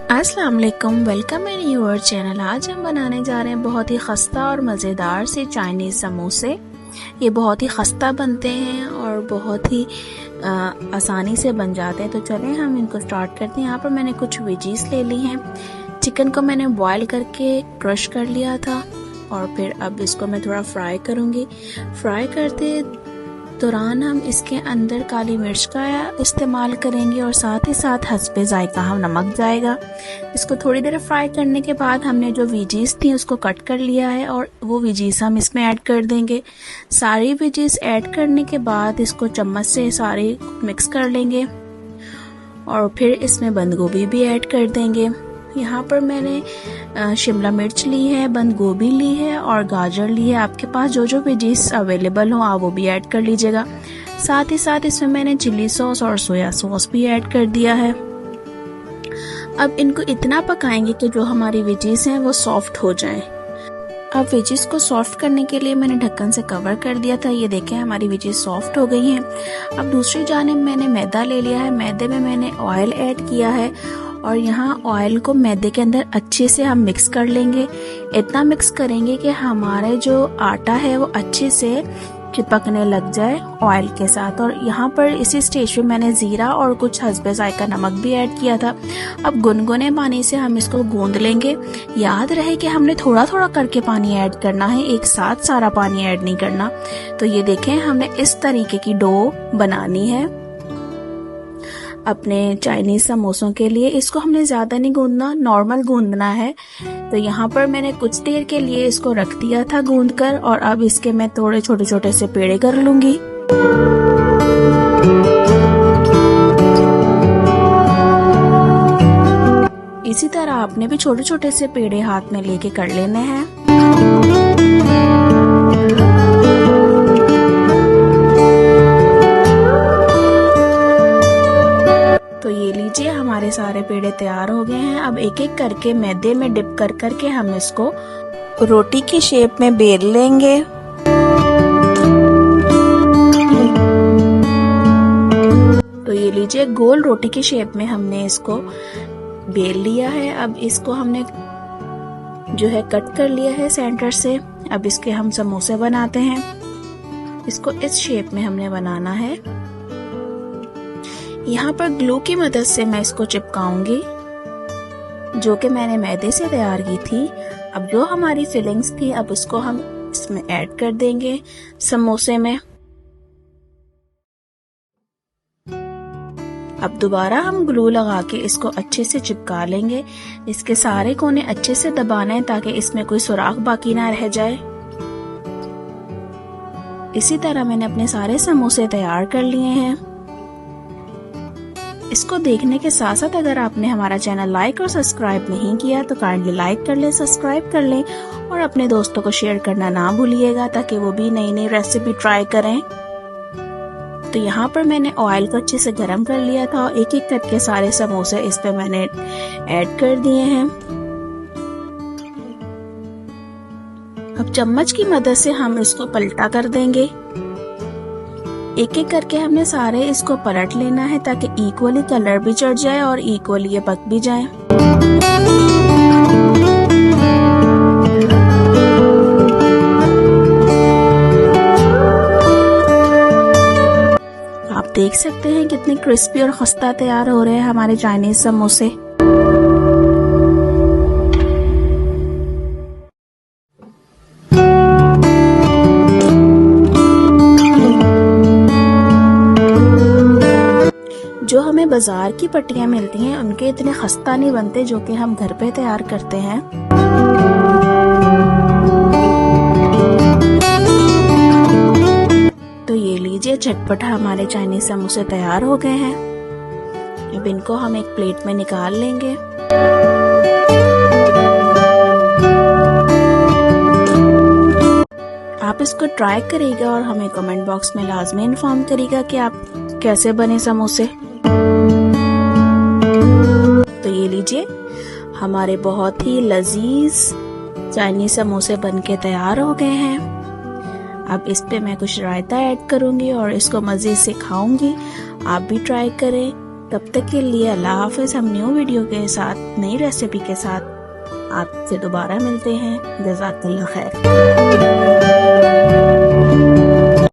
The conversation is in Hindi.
अस्सलाम वालेकुम, वेलकम इन योर चैनल। आज हम बनाने जा रहे हैं बहुत ही खस्ता और मज़ेदार से चाइनीज़ समोसे। ये बहुत ही खस्ता बनते हैं और बहुत ही आसानी से बन जाते हैं। तो चलें हम इनको स्टार्ट करते हैं। यहाँ पर मैंने कुछ वेजीज ले ली हैं। चिकन को मैंने बॉईल करके क्रश कर लिया था और फिर अब इसको मैं थोड़ा फ्राई करूँगी। फ्राई करते दौरान हम इसके अंदर काली मिर्च का इस्तेमाल करेंगे और साथ ही साथ हस्बे जायका हम नमक जाएगा। इसको थोड़ी देर फ्राई करने के बाद हमने जो वेजीज थी उसको कट कर लिया है और वो वेजीज हम इसमें ऐड कर देंगे। सारी वेजीज ऐड करने के बाद इसको चम्मच से सारे मिक्स कर लेंगे और फिर इसमें बंद गोभी भी ऐड कर देंगे। यहाँ पर मैंने शिमला मिर्च ली है, बंद गोभी ली है और गाजर ली है। आपके पास जो जो वेजीज अवेलेबल हो आप वो भी ऐड कर लीजिएगा। साथ ही साथ इसमें मैंने चिली सॉस और सोया सॉस भी ऐड कर दिया है। अब इनको इतना पकाएंगे कि जो हमारी वेजीज हैं वो सॉफ्ट हो जाएं। अब वेजीज को सॉफ्ट करने के लिए मैंने ढक्कन से कवर कर दिया था। ये देखें हमारी वेजीज सॉफ्ट हो गई हैं। अब दूसरी जानिब मैंने मैदा ले लिया है। मैदे में मैंने ऑयल ऐड किया है और यहाँ ऑयल को मैदे के अंदर अच्छे से हम मिक्स कर लेंगे। इतना मिक्स करेंगे कि हमारे जो आटा है वो अच्छे से चिपकने लग जाए ऑयल के साथ। और यहाँ पर इसी स्टेज पे मैंने जीरा और कुछ हस्बे जायका नमक भी ऐड किया था। अब गुनगुने पानी से हम इसको गूंद लेंगे। याद रहे कि हमने थोड़ा थोड़ा करके पानी ऐड करना है, एक साथ सारा पानी ऐड नहीं करना। तो ये देखें हमने इस तरीके की डो बनानी है अपने चाइनीज समोसों के लिए। इसको हमने ज्यादा नहीं गूंदना, नॉर्मल गूंदना है। तो यहाँ पर मैंने कुछ देर के लिए इसको रख दिया था गूंद कर और अब इसके मैं थोड़े छोटे छोटे से पेड़े कर लूंगी। इसी तरह आपने भी छोटे छोटे से पेड़े हाथ में लेके कर लेने हैं। तो ये लीजिए हमारे सारे पेड़े तैयार हो गए हैं। अब एक एक करके मैदे में डिप कर करके हम इसको रोटी की शेप में बेल लेंगे। तो ये लीजिए गोल रोटी की शेप में हमने इसको बेल लिया है। अब इसको हमने जो है कट कर लिया है सेंटर से। अब इसके हम समोसे बनाते हैं। इसको इस शेप में हमने बनाना है। यहाँ पर ग्लू की मदद से मैं इसको चिपकाऊंगी जो कि मैंने मैदे से तैयार की थी। अब जो हमारी फिलिंग्स थी अब उसको हम इसमें ऐड कर देंगे समोसे में। अब दोबारा हम ग्लू लगा के इसको अच्छे से चिपका लेंगे। इसके सारे कोने अच्छे से दबाना है ताकि इसमें कोई सुराख बाकी ना रह जाए। इसी तरह मैंने अपने सारे समोसे तैयार कर लिए हैं। इसको देखने के साथ साथ अगर आपने हमारा चैनल लाइक और सब्सक्राइब नहीं किया तो काइंडली लाइक कर लें, सब्सक्राइब कर लें और अपने दोस्तों को शेयर करना ना भूलिएगा ताकि वो भी नई नई रेसिपी ट्राई करें। तो यहाँ पर मैंने ऑयल को अच्छे से गरम कर लिया था और एक एक करके सारे समोसे इस पे मैंने ऐड कर दिए हैं। अब चम्मच की मदद से हम इसको पलटा कर देंगे। एक एक करके हमने सारे इसको पलट लेना है ताकि इक्वली कलर भी चढ़ जाए और इक्वली ये पक भी जाए। आप देख सकते हैं कितने क्रिस्पी और खस्ता तैयार हो रहे हैं हमारे चाइनीज समोसे। जो हमें बाजार की पट्टियां मिलती हैं उनके इतने खस्ता नहीं बनते जो कि हम घर पे तैयार करते हैं। तो ये लीजिए झटपट हमारे चाइनीज समोसे तैयार हो गए हैं। अब इनको हम एक प्लेट में निकाल लेंगे। आप इसको ट्राई करिएगा और हमें कमेंट बॉक्स में लाजमी इन्फॉर्म करिएगा कि आप कैसे बने समोसे। तो ये लीजिए हमारे बहुत ही लजीज चाइनीज समोसे बनके तैयार हो गए हैं। अब इस पे मैं कुछ रायता ऐड करूंगी और इसको मजे से खाऊंगी। आप भी ट्राई करें। तब तक के लिए अल्लाह हाफ़िज़। हम न्यू वीडियो के साथ, नई रेसिपी के साथ आपसे दोबारा मिलते हैं। जज़ाकल्लाह खैर।